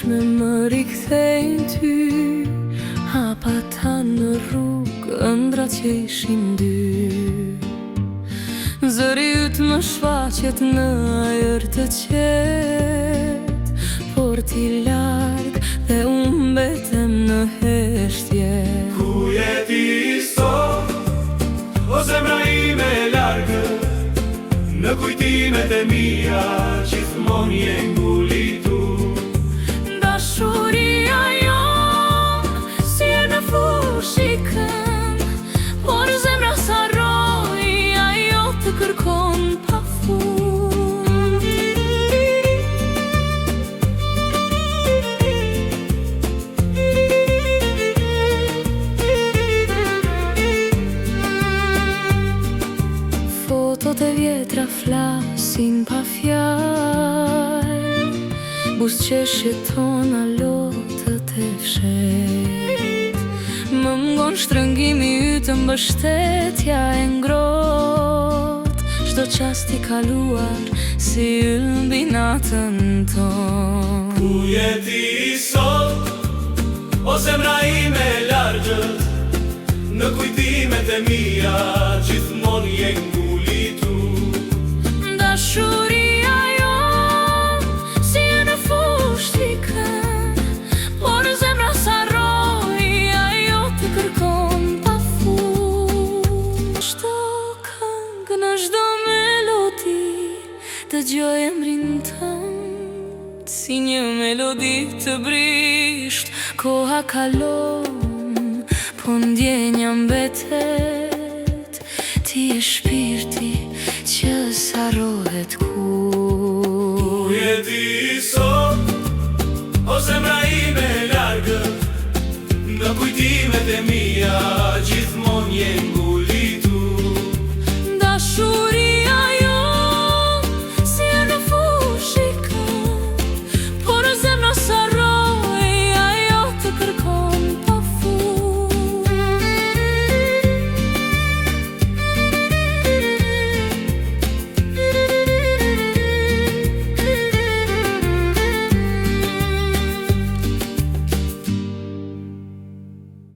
me më rikthejnë ty, hapa ta në rrugë, ëndrat që ishin dy. Zëri yt më shfaqet në ajër të qetë, por ti larg dhe unë mbetem në heshtje. Ku je ti sot, o zemra ime largët, në kujtimet e mia gjithmonë je ngulitur. Dashuria jon si e në fushikën, por zemra s'harroi, ajo të kërkon pafund. Fotot e vjetra flasin pa fjalë, buzëqeshjet tona lotët e fshet. Më mgon shtrëngimi yt, mbështetja e ngrohtë, çdo çast i kaluar si yll mbi natën tonë. Ku je ti sot, o zemra ime largët, në kujtimet e mia gjithmonë je ngulitur. Dashuria jon si e në fushikën, por zemra s'harroi, ajo të kërkon pafund. Çdo këngë në çdo melodi dëgjoj emrin tënd, si një melodi të brisht. Koha kalon, po ndjenja mbetet, ti je shpirti që s'harrohet kur. Ku je ti sot, o zemra ime largët, në kujtimet e mia